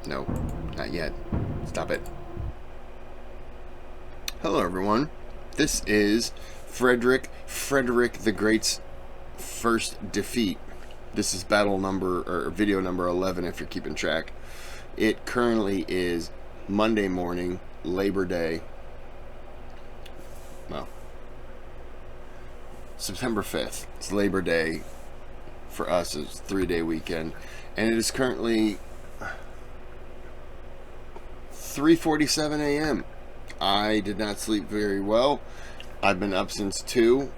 No, not yet. Stop it. Hello, everyone. This is Frederick the Great's first defeat. This is battle number, or video number 11 if you're keeping track. It currently is Monday morning, Labor Day. Well, September 5th. It's Labor Day. For us, it's a 3-day weekend. And it is currently 3:47 a.m. I did not sleep very well. I've been up since 2.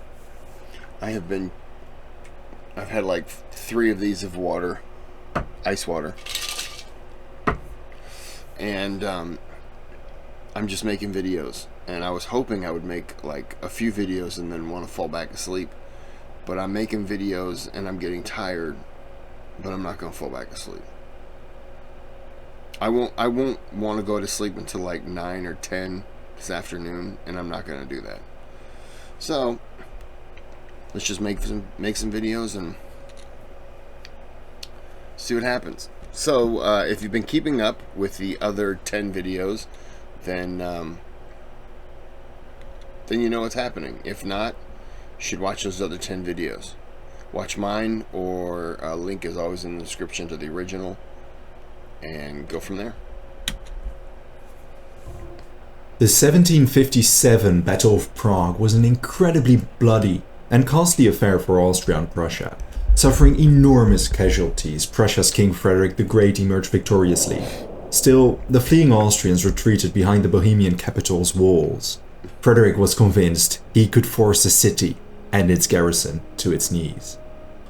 I've had like 3 of these of water, ice water. And I'm just making videos. And I was hoping I would make like a few videos and then want to fall back asleep. But I'm making videos and I'm getting tired, but I'm not going to fall back asleep. I won't want to go to sleep until like 9 or 10 this afternoon, and I'm not going to do that. So let's just make some videos and see what happens. So if you've been keeping up with the other 10 videos, then you know what's happening. If not, you should watch those other 10 videos. Watch mine, or a link is always in the description to the original, and go from there. The 1757 Battle of Prague was an incredibly bloody and costly affair for Austria and Prussia. Suffering enormous casualties, Prussia's King Frederick the Great emerged victoriously. Still, the fleeing Austrians retreated behind the Bohemian capital's walls. Frederick was convinced he could force the city and its garrison to its knees.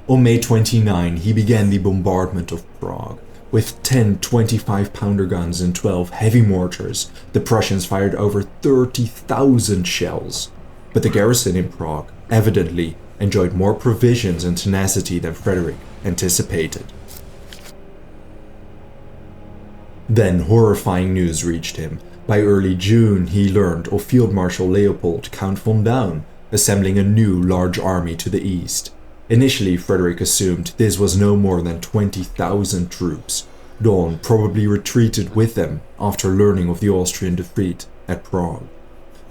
On May 29, he began the bombardment of Prague. With 10 25-pounder guns and 12 heavy mortars, the Prussians fired over 30,000 shells. But the garrison in Prague evidently enjoyed more provisions and tenacity than Frederick anticipated. Then horrifying news reached him. By early June, he learned of Field Marshal Leopold Count von Daun assembling a new large army to the east. Initially, Frederick assumed this was no more than 20,000 troops. Daun probably retreated with them after learning of the Austrian defeat at Prague.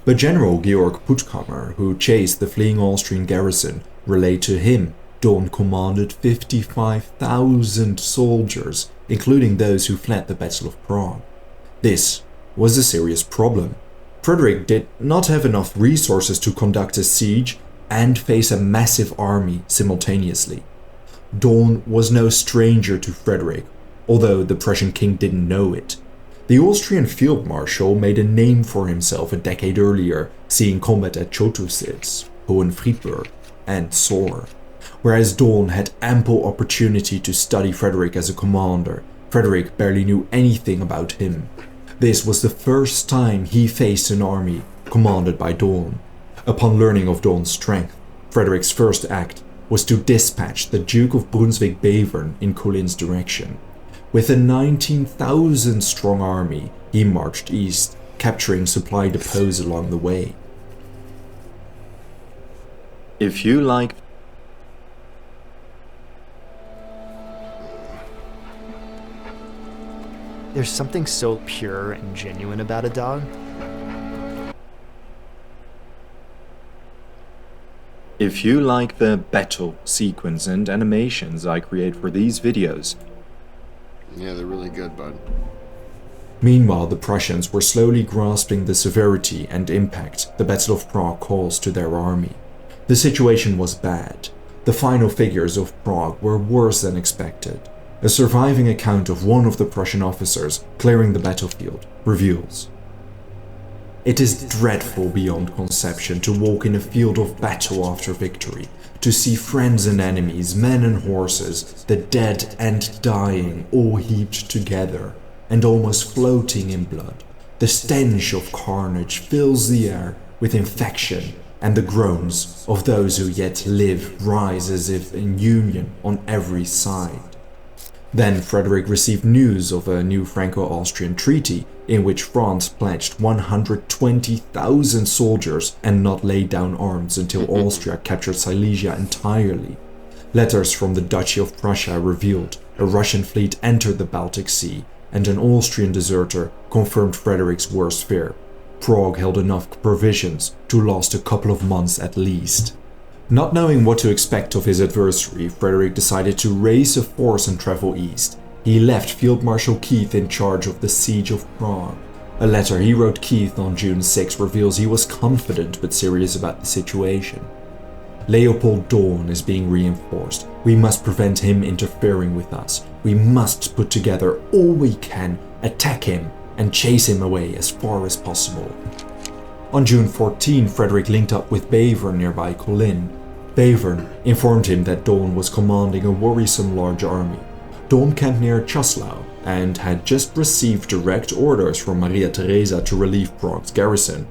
But General Georg Puttkamer, who chased the fleeing Austrian garrison, relayed to him Daun commanded 55,000 soldiers, including those who fled the Battle of Prague. This was a serious problem. Frederick did not have enough resources to conduct a siege and face a massive army simultaneously. Daun was no stranger to Frederick, although the Prussian king didn't know it. The Austrian field marshal made a name for himself a decade earlier, seeing combat at Chotusitz, Hohenfriedberg, and Soor. Whereas Daun had ample opportunity to study Frederick as a commander, Frederick barely knew anything about him. This was the first time he faced an army commanded by Daun. Upon learning of Daun's strength, Frederick's first act was to dispatch the Duke of Brunswick-Bevern in Kolin's direction. With a 19,000-strong army, he marched east, capturing supply depots along the way. If you like... There's something so pure and genuine about a dog. If you like the battle sequence and animations I create for these videos... Yeah, they're really good, bud. Meanwhile, the Prussians were slowly grasping the severity and impact the Battle of Prague caused to their army. The situation was bad. The final figures of Prague were worse than expected. A surviving account of one of the Prussian officers clearing the battlefield reveals: "It is dreadful beyond conception to walk in a field of battle after victory, to see friends and enemies, men and horses, the dead and dying, all heaped together, and almost floating in blood. The stench of carnage fills the air with infection, and the groans of those who yet live rise as if in union on every side." Then Frederick received news of a new Franco-Austrian treaty in which France pledged 120,000 soldiers and not laid down arms until Austria captured Silesia entirely. Letters from the Duchy of Prussia revealed a Russian fleet entered the Baltic Sea and an Austrian deserter confirmed Frederick's worst fear. Prague held enough provisions to last a couple of months at least. Not knowing what to expect of his adversary, Frederick decided to raise a force and travel east. He left Field Marshal Keith in charge of the siege of Prague. A letter he wrote Keith on June 6 reveals he was confident but serious about the situation. Leopold Daun is being reinforced. We must prevent him interfering with us. We must put together all we can, attack him, and chase him away as far as possible. On June 14, Frederick linked up with Bevern nearby Kolin. Bevern informed him that Daun was commanding a worrisome large army. Daun camped near Czaslau and had just received direct orders from Maria Theresa to relieve Prague's garrison.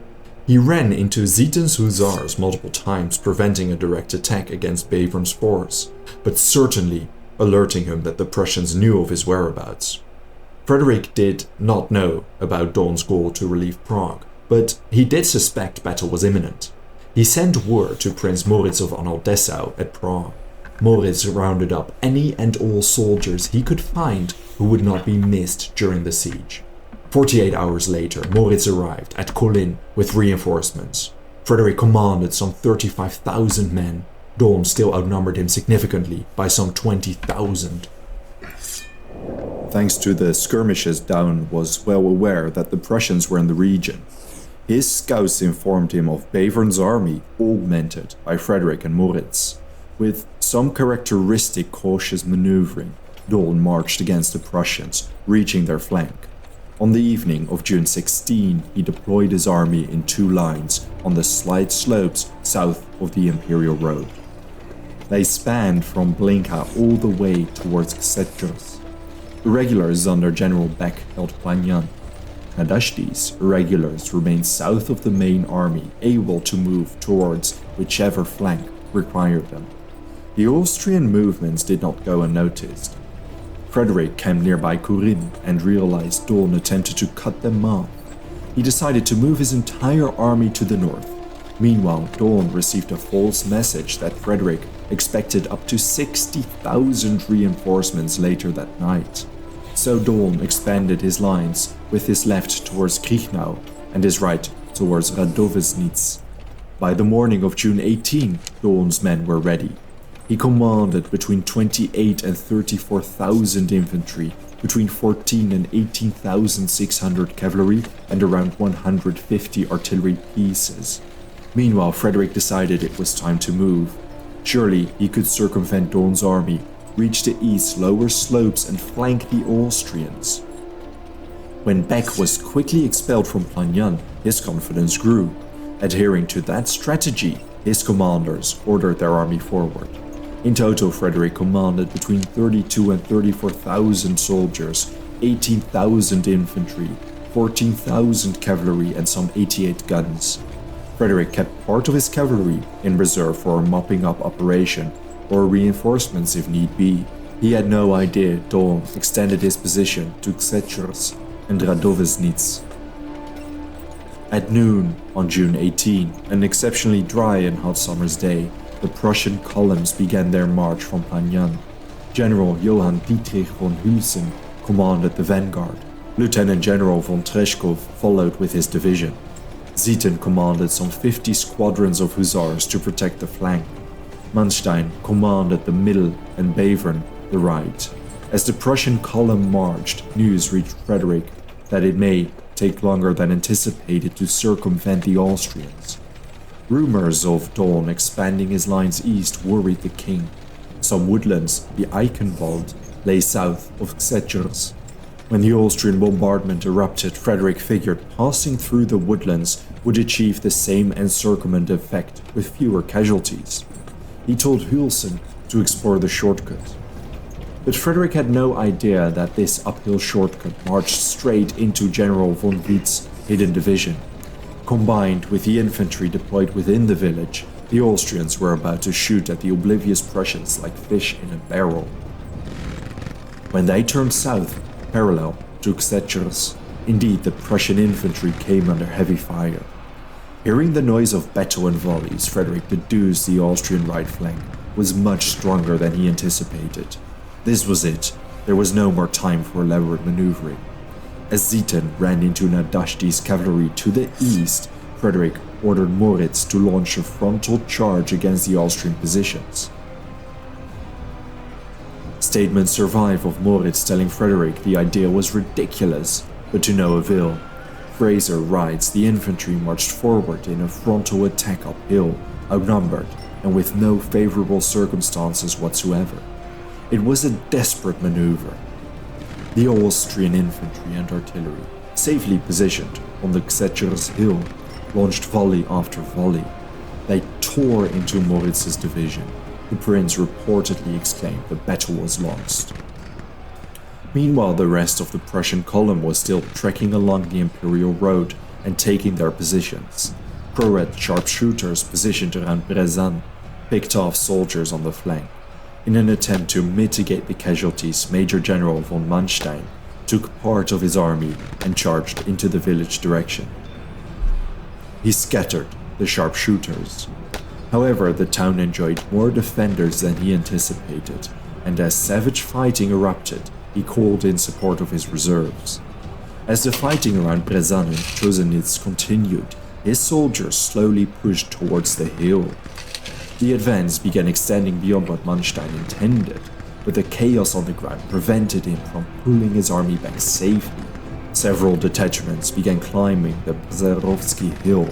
He ran into Zieten's hussars multiple times, preventing a direct attack against Bevern's force, but certainly alerting him that the Prussians knew of his whereabouts. Frederick did not know about Daun's goal to relieve Prague, but he did suspect battle was imminent. He sent word to Prince Moritz of Anhalt-Dessau at Prague. Moritz rounded up any and all soldiers he could find who would not be missed during the siege. 48 hours later, Moritz arrived at Kolin with reinforcements. Frederick commanded some 35,000 men. Daun still outnumbered him significantly by some 20,000. Thanks to the skirmishes, Daun was well aware that the Prussians were in the region. His scouts informed him of Bevern's army, augmented by Frederick and Moritz. With some characteristic cautious maneuvering, Daun marched against the Prussians, reaching their flank. On the evening of June 16, he deployed his army in two lines on the slight slopes south of the Imperial Road. They spanned from Blinka all the way towards Ksetjos. Irregulars under General Beck held Planyan. Nadashti's irregulars remained south of the main army, able to move towards whichever flank required them. The Austrian movements did not go unnoticed. Frederick camped nearby Kurin and realized Daun attempted to cut them off. He decided to move his entire army to the north. Meanwhile, Daun received a false message that Frederick expected up to 60,000 reinforcements later that night. So Daun expanded his lines, with his left towards Krichnau and his right towards Radovesnitz. By the morning of June 18, Daun's men were ready. He commanded between 28 and 34,000 infantry, between 14 and 18,600 cavalry, and around 150 artillery pieces. Meanwhile, Frederick decided it was time to move. Surely he could circumvent Daun's army, reach the east's lower slopes, and flank the Austrians. When Beck was quickly expelled from Planyan, his confidence grew. Adhering to that strategy, his commanders ordered their army forward. In total, Frederick commanded between 32 and 34,000 soldiers, 18,000 infantry, 14,000 cavalry, and some 88 guns. Frederick kept part of his cavalry in reserve for a mopping up operation or reinforcements if need be. He had no idea Daun extended his position to Ksetjos and Radovesnitz. At noon on June 18, an exceptionally dry and hot summer's day, the Prussian columns began their march from Planyan. General Johann Dietrich von Hülsen commanded the vanguard. Lieutenant General von Treshkov followed with his division. Zieten commanded some 50 squadrons of hussars to protect the flank. Manstein commanded the middle and Bevern the right. As the Prussian column marched, news reached Frederick that it may take longer than anticipated to circumvent the Austrians. Rumors of Daun expanding his lines east worried the king. Some woodlands, the Eichenwald, lay south of Ksetjos. When the Austrian bombardment erupted, Frederick figured passing through the woodlands would achieve the same encirclement effect with fewer casualties. He told Hülsen to explore the shortcut. But Frederick had no idea that this uphill shortcut marched straight into General von Wietz's hidden division. Combined with the infantry deployed within the village, the Austrians were about to shoot at the oblivious Prussians like fish in a barrel. When they turned south, parallel to Ksetjos, indeed the Prussian infantry came under heavy fire. Hearing the noise of battle and volleys, Frederick deduced the Austrian right flank was much stronger than he anticipated. This was it. There was no more time for elaborate maneuvering. As Zieten ran into Nadashti's cavalry to the east, Frederick ordered Moritz to launch a frontal charge against the Austrian positions. Statements survive of Moritz telling Frederick the idea was ridiculous, but to no avail. Fraser writes the infantry marched forward in a frontal attack uphill, outnumbered and with no favorable circumstances whatsoever. It was a desperate maneuver. The Austrian infantry and artillery, safely positioned on the Gsetschers hill, launched volley after volley. They tore into Moritz's division. The prince reportedly exclaimed the battle was lost. Meanwhile, the rest of the Prussian column was still trekking along the Imperial Road and taking their positions. Pro-Red sharpshooters positioned around Brezan picked off soldiers on the flank. In an attempt to mitigate the casualties, Major General von Manstein took part of his army and charged into the village direction. He scattered the sharpshooters. However, the town enjoyed more defenders than he anticipated, and as savage fighting erupted, he called in support of his reserves. As the fighting around Brezan and Chosenitz continued, his soldiers slowly pushed towards the hill. The advance began extending beyond what Manstein intended, but the chaos on the ground prevented him from pulling his army back safely. Several detachments began climbing the Bzerovsky hill.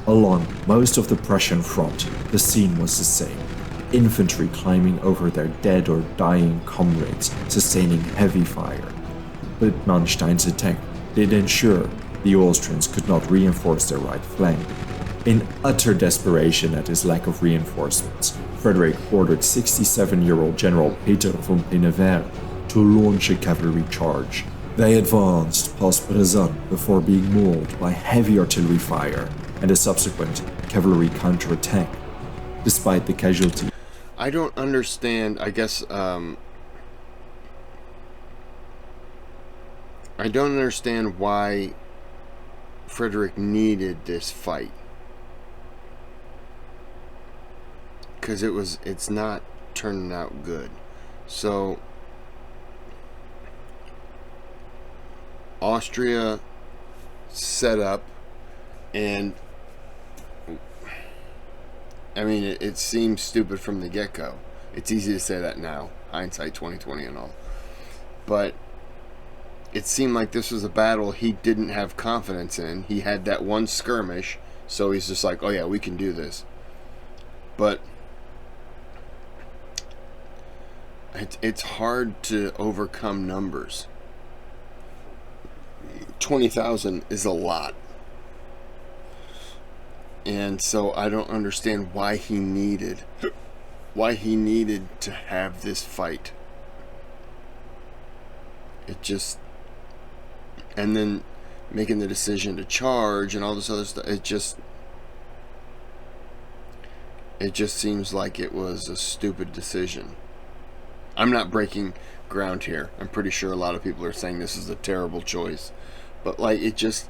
Along most of the Prussian front, the scene was the same. Infantry climbing over their dead or dying comrades, sustaining heavy fire. But Manstein's attack did ensure the Austrians could not reinforce their right flank. In utter desperation at his lack of reinforcements, Frederick ordered 67-year-old General Peter von Pennever to launch a cavalry charge. They advanced past Brezan before being mauled by heavy artillery fire and a subsequent cavalry counterattack. Despite the casualties, I don't understand, I guess, I don't understand why Frederick needed this fight. Because it's not turning out good. So, Austria set up, and I mean, it seems stupid from the get-go. It's easy to say that now, hindsight 2020 and all. But it seemed like this was a battle he didn't have confidence in. He had that one skirmish, so he's just like, oh yeah, we can do this. But it's hard to overcome numbers. 20,000 is a lot. And so I don't understand why he needed to have this fight. It just, and then making the decision to charge and all this other stuff, it just seems like it was a stupid decision. I'm not breaking ground here. I'm pretty sure a lot of people are saying this is a terrible choice. But like, it just,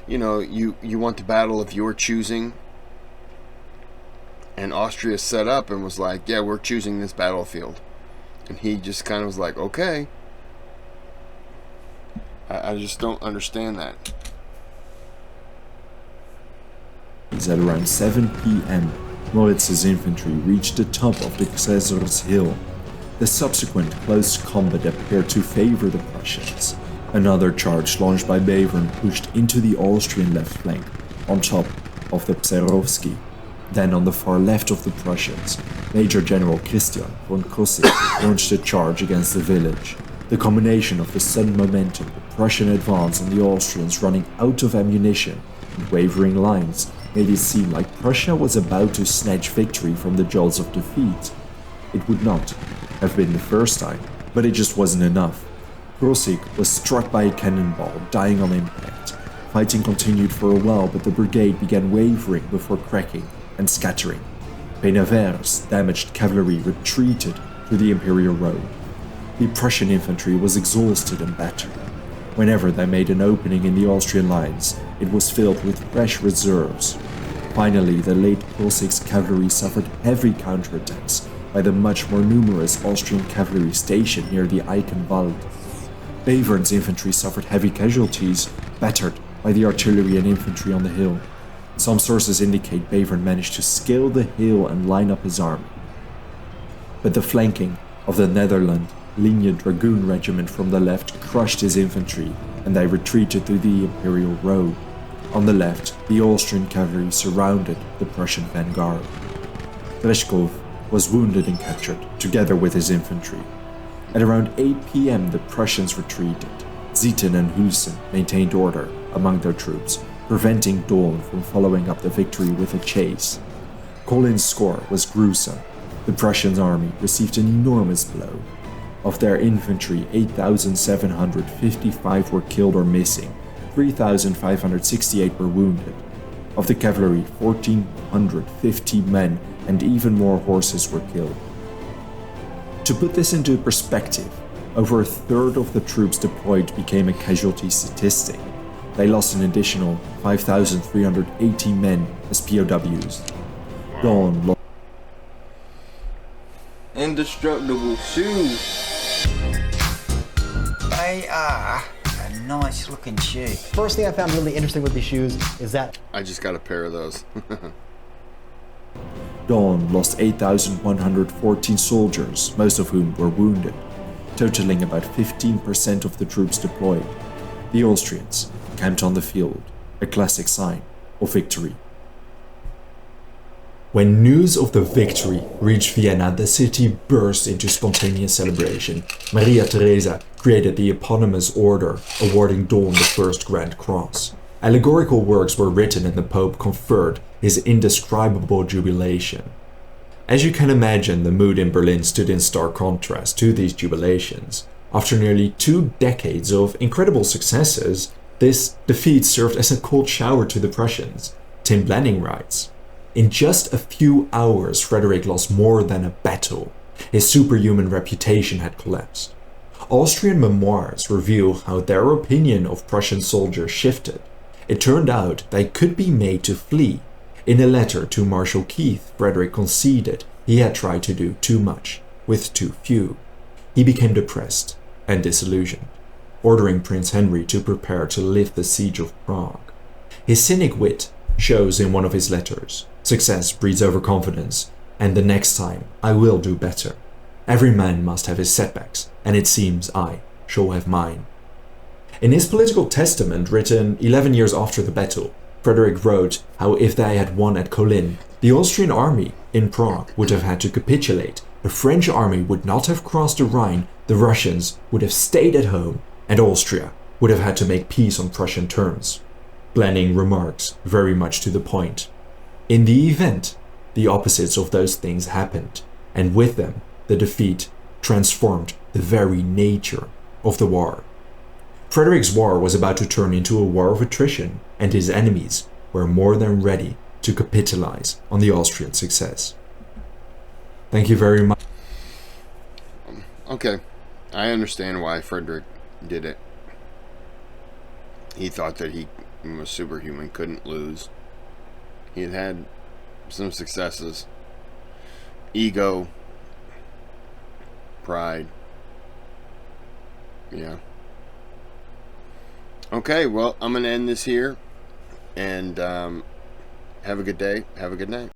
you know, you want the battle of your choosing, and Austria set up and was like, yeah, we're choosing this battlefield, and he just kind of was like, okay. I just don't understand that. at around 7 p.m., Moritz's infantry reached the top of the Gsetschers hill. The subsequent close combat appeared to favor the Prussians. Another charge launched by Bevern pushed into the Austrian left flank, on top of the Bzerovsky. Then on the far left of the Prussians, Major General Christian von Krussig launched a charge against the village. The combination of the sudden momentum, the Prussian advance and the Austrians running out of ammunition, and wavering lines made it seem like Prussia was about to snatch victory from the jaws of defeat. It would not have been the first time, but it just wasn't enough. Krussig was struck by a cannonball, dying on impact. Fighting continued for a while, but the brigade began wavering before cracking and scattering. Pennever's damaged cavalry retreated to the Imperial Road. The Prussian infantry was exhausted and battered. Whenever they made an opening in the Austrian lines, it was filled with fresh reserves. Finally, the late Krussig's cavalry suffered heavy counterattacks by the much more numerous Austrian cavalry stationed near the Eichenwald. Bevern's infantry suffered heavy casualties, battered by the artillery and infantry on the hill. Some sources indicate Bevern managed to scale the hill and line up his army. But the flanking of the Netherlands Linie Dragoon Regiment from the left crushed his infantry, and they retreated through the Imperial Road. On the left, the Austrian cavalry surrounded the Prussian vanguard. Dreschkow was wounded and captured, together with his infantry. At around 8 p.m. the Prussians retreated. Zieten and Hülsen maintained order among their troops, preventing Daun from following up the victory with a chase. Kolin's score was gruesome. The Prussian army received an enormous blow. Of their infantry, 8,755 were killed or missing, 3,568 were wounded. Of the cavalry, 1,450 men and even more horses were killed. To put this into perspective, over a third of the troops deployed became a casualty statistic. They lost an additional 5,380 men as POWs. Daun lost Indestructible shoes. They are a nice looking shoe. First thing I found really interesting with these shoes is that I just got a pair of those. Daun lost 8,114 soldiers, most of whom were wounded, totaling about 15% of the troops deployed. The Austrians camped on the field, a classic sign of victory. When news of the victory reached Vienna, the city burst into spontaneous celebration. Maria Theresa created the eponymous order, awarding Daun the first Grand Cross. Allegorical works were written and the Pope conferred his indescribable jubilation. As you can imagine, the mood in Berlin stood in stark contrast to these jubilations. After nearly 2 decades of incredible successes, this defeat served as a cold shower to the Prussians. Tim Blanning writes, "In just a few hours, Frederick lost more than a battle. His superhuman reputation had collapsed." Austrian memoirs reveal how their opinion of Prussian soldiers shifted. It turned out they could be made to flee. In a letter to Marshal Keith, Frederick conceded he had tried to do too much with too few. He became depressed and disillusioned, ordering Prince Henry to prepare to lift the siege of Prague. His cynic wit shows in one of his letters. Success breeds overconfidence, and the next time I will do better. Every man must have his setbacks, and it seems I shall have mine. In his political testament, written 11 years after the battle, Frederick wrote how if they had won at Kolin, the Austrian army in Prague would have had to capitulate, the French army would not have crossed the Rhine, the Russians would have stayed at home, and Austria would have had to make peace on Prussian terms. Blanning remarks very much to the point. In the event, the opposites of those things happened, and with them, the defeat transformed the very nature of the war. Frederick's war was about to turn into a war of attrition, and his enemies were more than ready to capitalize on the Austrian success. Thank you very much. Okay, I understand why Frederick did it. He thought that he was superhuman, couldn't lose. He had had some successes. Ego. Pride. Yeah. Okay, well, I'm going to end this here. And have a good day. Have a good night.